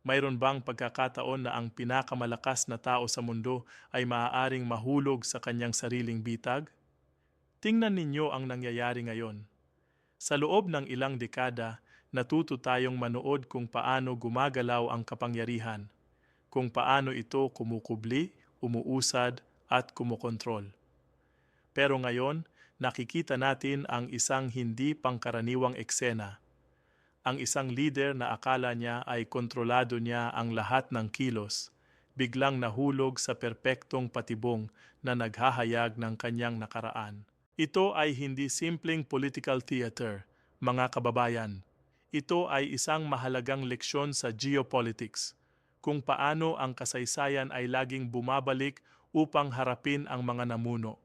Mayroon bang pagkakataon na ang pinakamalakas na tao sa mundo ay maaaring mahulog sa kanyang sariling bitag? Tingnan ninyo ang nangyayari ngayon. Sa loob ng ilang dekada, natuto tayong manood kung paano gumagalaw ang kapangyarihan, kung paano ito kumukubli, umuusad, at kumokontrol. Pero ngayon, nakikita natin ang isang hindi pangkaraniwang eksena. Ang isang leader na akala niya ay kontrolado niya ang lahat ng kilos, biglang nahulog sa perpektong patibong na naghahayag ng kanyang nakaraan. Ito ay hindi simpleng political theater, mga kababayan. Ito ay isang mahalagang leksyon sa geopolitics, kung paano ang kasaysayan ay laging bumabalik upang harapin ang mga namuno.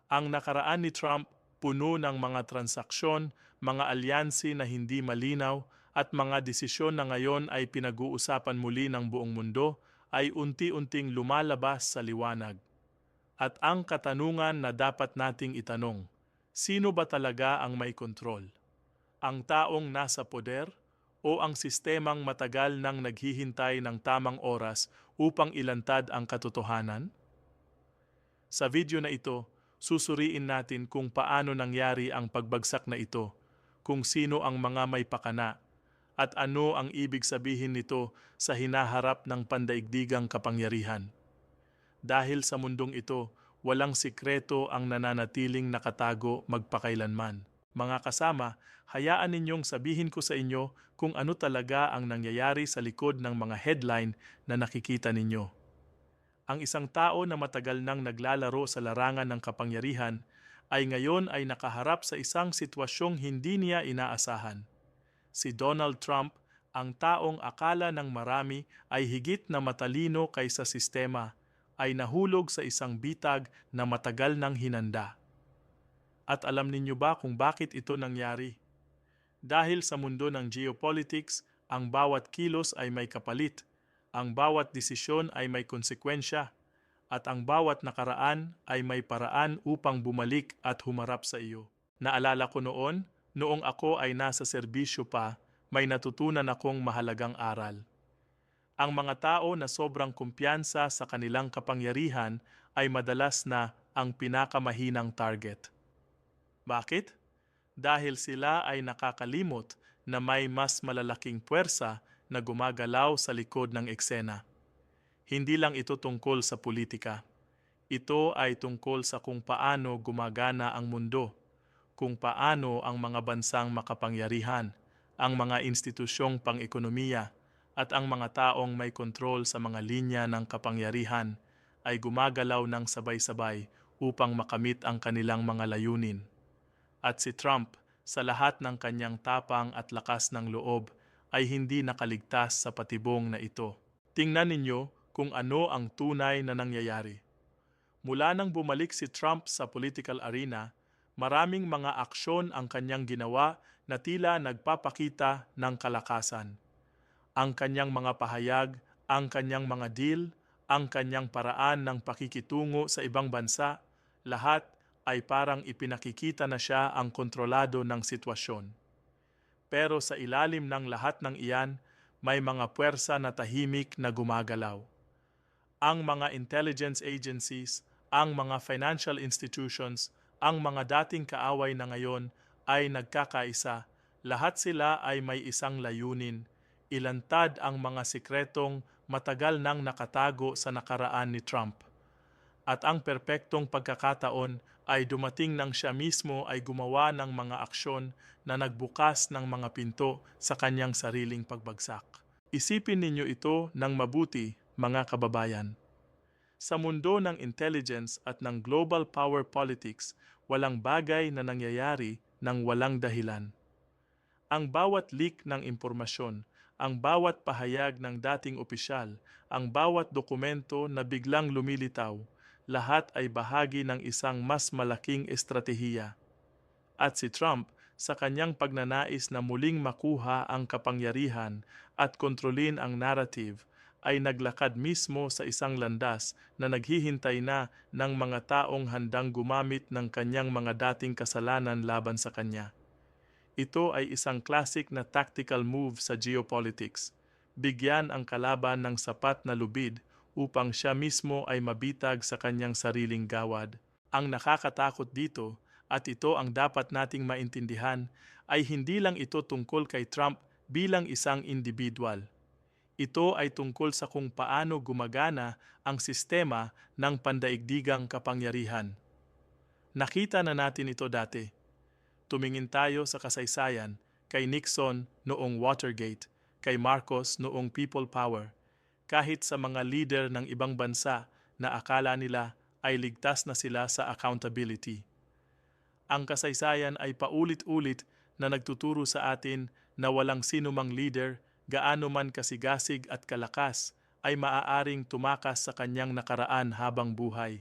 Ang nakaraan ni Trump puno ng mga transaksyon, mga alyansi na hindi malinaw at mga desisyon na ngayon ay pinag-uusapan muli ng buong mundo ay unti-unting lumalabas sa liwanag. At ang katanungan na dapat nating itanong, sino ba talaga ang may kontrol? Ang taong nasa poder o ang sistemang matagal nang naghihintay ng tamang oras upang ilantad ang katotohanan? Sa video na ito, susuriin natin kung paano nangyari ang pagbagsak na ito, kung sino ang mga may pakana, at ano ang ibig sabihin nito sa hinaharap ng pandaigdigang kapangyarihan. Dahil sa mundong ito, walang sikreto ang nananatiling nakatago magpakailanman. Mga kasama, hayaan ninyong sabihin ko sa inyo kung ano talaga ang nangyayari sa likod ng mga headline na nakikita ninyo. Ang isang tao na matagal nang naglalaro sa larangan ng kapangyarihan ay ngayon ay nakaharap sa isang sitwasyong hindi niya inaasahan. Si Donald Trump, ang taong akala ng marami ay higit na matalino kaysa sistema, ay nahulog sa isang bitag na matagal nang hinanda. At alam ninyo ba kung bakit ito nangyari? Dahil sa mundo ng geopolitics, ang bawat kilos ay may kapalit, ang bawat desisyon ay may konsekwensya, at ang bawat nakaraan ay may paraan upang bumalik at humarap sa iyo. Naalala ko noong ako ay nasa serbisyo pa, may natutunan akong mahalagang aral. Ang mga tao na sobrang kumpiyansa sa kanilang kapangyarihan ay madalas na ang pinakamahinang target. Bakit? Dahil sila ay nakakalimot na may mas malalaking puwersa na gumagalaw sa likod ng eksena. Hindi lang ito tungkol sa politika. Ito ay tungkol sa kung paano gumagana ang mundo, kung paano ang mga bansang makapangyarihan, ang mga institusyong pang-ekonomiya, at ang mga taong may kontrol sa mga linya ng kapangyarihan ay gumagalaw ng sabay-sabay upang makamit ang kanilang mga layunin. At si Trump, sa lahat ng kanyang tapang at lakas ng loob, ay hindi nakaligtas sa patibong na ito. Tingnan ninyo kung ano ang tunay na nangyayari. Mula nang bumalik si Trump sa political arena, maraming mga aksyon ang kanyang ginawa na tila nagpapakita ng kalakasan. Ang kanyang mga pahayag, ang kanyang mga deal, ang kanyang paraan ng pakikitungo sa ibang bansa, lahat ay parang ipinakikita na siya ang kontrolado ng sitwasyon. Pero sa ilalim ng lahat ng iyan, may mga puwersa na tahimik na gumagalaw. Ang mga intelligence agencies, ang mga financial institutions, ang mga dating kaaway na ngayon ay nagkakaisa. Lahat sila ay may isang layunin, ilantad ang mga sikretong matagal nang nakatago sa nakaraan ni Trump. At ang perpektong pagkakataon ay dumating nang siya mismo ay gumawa ng mga aksyon na nagbukas ng mga pinto sa kanyang sariling pagbagsak. Isipin ninyo ito ng mabuti, mga kababayan. Sa mundo ng intelligence at ng global power politics, walang bagay na nangyayari ng walang dahilan. Ang bawat leak ng impormasyon, ang bawat pahayag ng dating opisyal, ang bawat dokumento na biglang lumilitaw, lahat ay bahagi ng isang mas malaking estratehiya. At si Trump, sa kanyang pagnanais na muling makuha ang kapangyarihan at kontrolin ang narrative, ay naglakad mismo sa isang landas na naghihintay na ng mga taong handang gumamit ng kanyang mga dating kasalanan laban sa kanya. Ito ay isang classic na tactical move sa geopolitics. bigyan ang kalaban ng sapat na lubid upang siya mismo ay mabitag sa kanyang sariling gawad. Ang nakakatakot dito, at ito ang dapat nating maintindihan, ay hindi lang ito tungkol kay Trump bilang isang individual. Ito ay tungkol sa kung paano gumagana ang sistema ng pandaigdigang kapangyarihan. Nakita na natin ito dati. Tumingin tayo sa kasaysayan kay Nixon noong Watergate, kay Marcos noong People Power, kahit sa mga leader ng ibang bansa na akala nila ay ligtas na sila sa accountability. Ang kasaysayan ay paulit-ulit na nagtuturo sa atin na walang sinumang leader, gaano man kasigasig at kalakas, ay maaaring tumakas sa kanyang nakaraan habang buhay.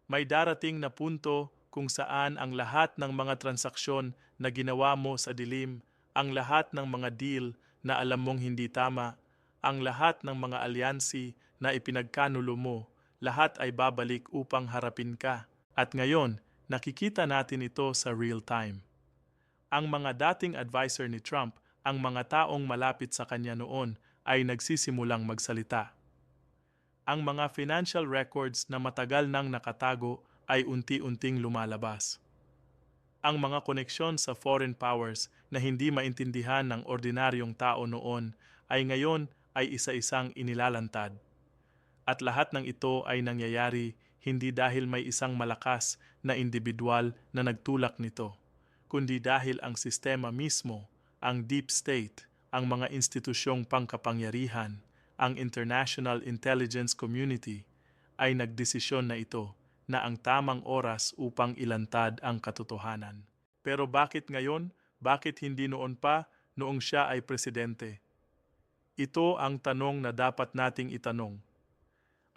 May darating na punto kung saan ang lahat ng mga transaksyon na ginawa mo sa dilim, ang lahat ng mga deal na alam mong hindi tama, ang lahat ng mga alyansi na ipinagkanulo mo, lahat ay babalik upang harapin ka. At ngayon, nakikita natin ito sa real time. Ang mga dating advisor ni Trump, ang mga taong malapit sa kanya noon, ay nagsisimulang magsalita. Ang mga financial records na matagal nang nakatago ay unti-unting lumalabas. Ang mga koneksyon sa foreign powers na hindi maintindihan ng ordinaryong tao noon ay ngayon ay isa-isang inilalantad. At lahat ng ito ay nangyayari hindi dahil may isang malakas na individual na nagtulak nito, kundi dahil ang sistema mismo, ang deep state, ang mga institusyong pangkapangyarihan, ang international intelligence community ay nagdesisyon na ito na ang tamang oras upang ilantad ang katotohanan. Pero bakit ngayon? Bakit hindi noon pa, noong siya ay presidente? Ito ang tanong na dapat nating itanong.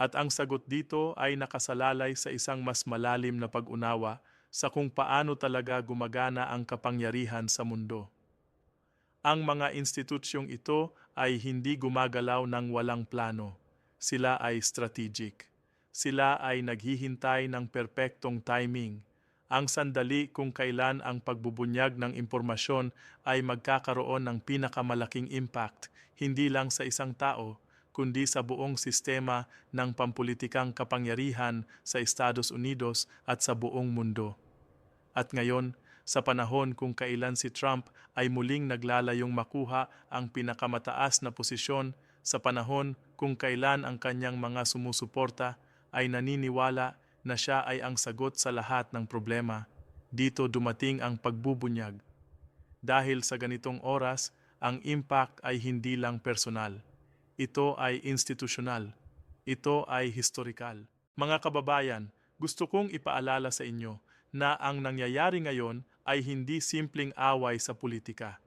At ang sagot dito ay nakasalalay sa isang mas malalim na pag-unawa sa kung paano talaga gumagana ang kapangyarihan sa mundo. Ang mga institusyong ito ay hindi gumagalaw ng walang plano. Sila ay strategic. Sila ay naghihintay ng perpektong timing. Ang sandali kung kailan ang pagbubunyag ng impormasyon ay magkakaroon ng pinakamalaking impact, hindi lang sa isang tao, kundi sa buong sistema ng pampulitikang kapangyarihan sa Estados Unidos at sa buong mundo. At ngayon, sa panahon kung kailan si Trump ay muling naglalayong makuha ang pinakamataas na posisyon, sa panahon kung kailan ang kanyang mga sumusuporta ay naniniwala na siya ay ang sagot sa lahat ng problema, dito dumating ang pagbubunyag. Dahil sa ganitong oras, ang impact ay hindi lang personal. Ito ay institusyonal. Ito ay historikal. Mga kababayan, gusto kong ipaalala sa inyo na ang nangyayari ngayon ay hindi simpleng away sa politika.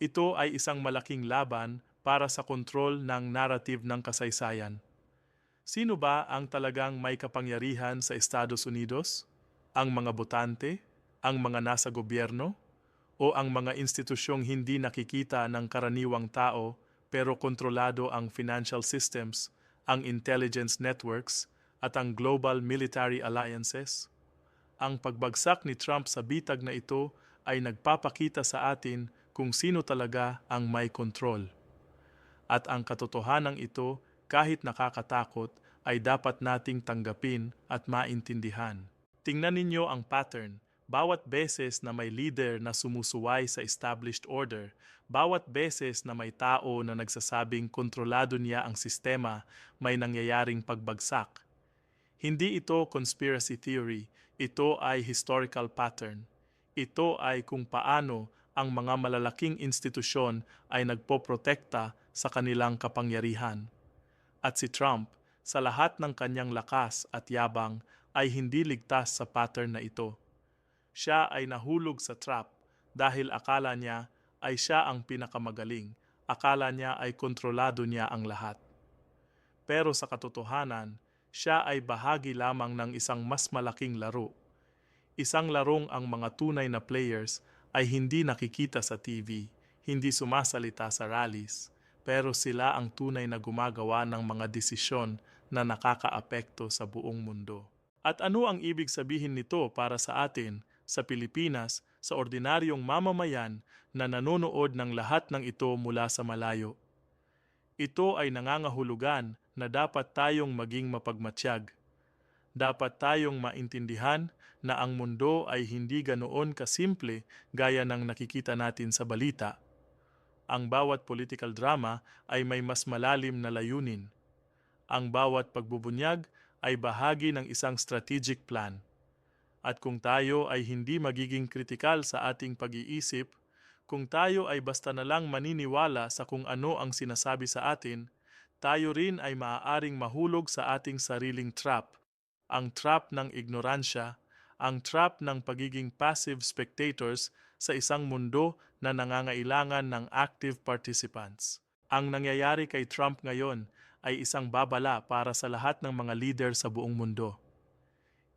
Ito ay isang malaking laban para sa kontrol ng narrative ng kasaysayan. Sino ba ang talagang may kapangyarihan sa Estados Unidos? Ang mga botante? Ang mga nasa gobyerno? O ang mga institusyong hindi nakikita ng karaniwang tao pero kontrolado ang financial systems, ang intelligence networks, at ang global military alliances? Ang pagbagsak ni Trump sa bitag na ito ay nagpapakita sa atin kung sino talaga ang may kontrol. At ang katotohanan ito, kahit nakakatakot, ay dapat nating tanggapin at maintindihan. Tingnan ninyo ang pattern. Bawat beses na may leader na sumusuway sa established order, bawat beses na may tao na nagsasabing kontrolado niya ang sistema, may nangyayaring pagbagsak. Hindi ito conspiracy theory, ito ay historical pattern. Ito ay kung paano ang mga malalaking institusyon ay nagpoprotekta sa kanilang kapangyarihan. At si Trump, sa lahat ng kanyang lakas at yabang, ay hindi ligtas sa pattern na ito. Siya ay nahulog sa trap dahil akala niya ay siya ang pinakamagaling, akala niya ay kontrolado niya ang lahat. Pero sa katotohanan, siya ay bahagi lamang ng isang mas malaking laro. Isang larong ang mga tunay na players ay hindi nakikita sa TV, hindi sumasalita sa rallies, pero sila ang tunay na gumagawa ng mga desisyon na nakakaapekto sa buong mundo. At ano ang ibig sabihin nito para sa atin, sa Pilipinas, sa ordinaryong mamamayan na nanonood ng lahat ng ito mula sa malayo? Ito ay nangangahulugan na dapat tayong maging mapagmatsyag. Dapat tayong maintindihan na ang mundo ay hindi ganoon kasimple gaya ng nakikita natin sa balita. Ang bawat political drama ay may mas malalim na layunin. Ang bawat pagbubunyag ay bahagi ng isang strategic plan. At kung tayo ay hindi magiging kritikal sa ating pag-iisip, kung tayo ay basta na lang maniniwala sa kung ano ang sinasabi sa atin, tayo rin ay maaaring mahulog sa ating sariling trap. Ang trap ng ignoransya, ang trap ng pagiging passive spectators sa isang mundo na nangangailangan ng active participants. Ang nangyayari kay Trump ngayon ay isang babala para sa lahat ng mga leader sa buong mundo.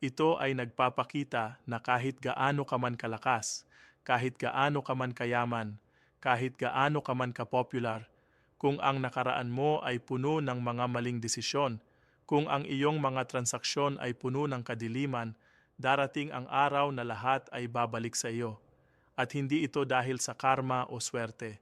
Ito ay nagpapakita na kahit gaano ka man kalakas, kahit gaano ka man kayaman, kahit gaano ka man kapopular, kung ang nakaraan mo ay puno ng mga maling desisyon, kung ang iyong mga transaksyon ay puno ng kadiliman, darating ang araw na lahat ay babalik sa iyo. At hindi ito dahil sa karma o swerte.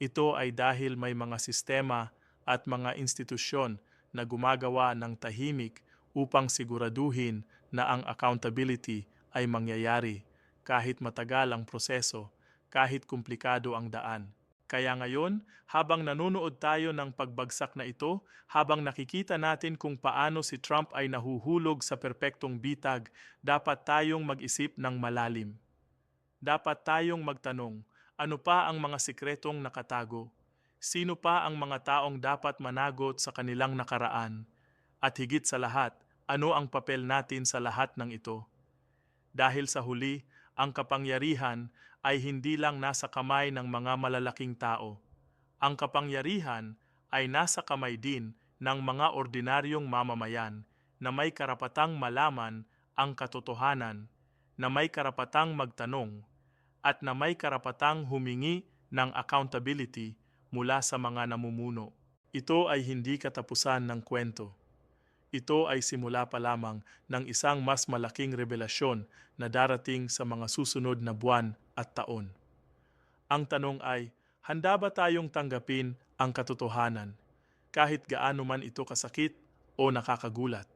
Ito ay dahil may mga sistema at mga institusyon na gumagawa ng tahimik upang siguraduhin na ang accountability ay mangyayari kahit matagal ang proseso, kahit komplikado ang daan. Kaya ngayon, habang nanonood tayo ng pagbagsak na ito, habang nakikita natin kung paano si Trump ay nahuhulog sa perpektong bitag, dapat tayong mag-isip ng malalim. Dapat tayong magtanong, ano pa ang mga sikretong nakatago? Sino pa ang mga taong dapat managot sa kanilang nakaraan? At higit sa lahat, ano ang papel natin sa lahat ng ito? Dahil sa huli, ang kapangyarihan ay hindi lang nasa kamay ng mga malalaking tao. Ang kapangyarihan ay nasa kamay din ng mga ordinaryong mamamayan na may karapatang malaman ang katotohanan, na may karapatang magtanong, at na may karapatang humingi ng accountability mula sa mga namumuno. Ito ay hindi katapusan ng kwento. Ito ay simula pa lamang ng isang mas malaking revelasyon na darating sa mga susunod na buwan at taon. Ang tanong ay, handa ba tayong tanggapin ang katotohanan, kahit gaano man ito kasakit o nakakagulat?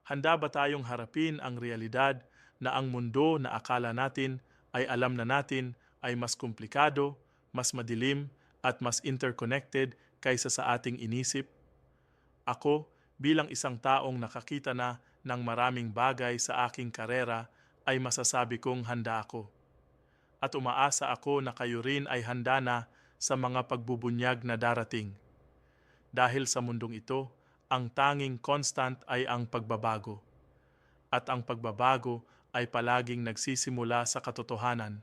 Handa ba tayong harapin ang realidad na ang mundo na akala natin ay alam na natin ay mas komplikado, mas madilim, at mas interconnected kaysa sa ating inisip? Ako, bilang isang taong nakakita na ng maraming bagay sa aking karera, ay masasabi kong handa ako. At umaasa ako na kayo rin ay handa na sa mga pagbubunyag na darating. Dahil sa mundong ito, ang tanging constant ay ang pagbabago. At ang pagbabago ay palaging nagsisimula sa katotohanan,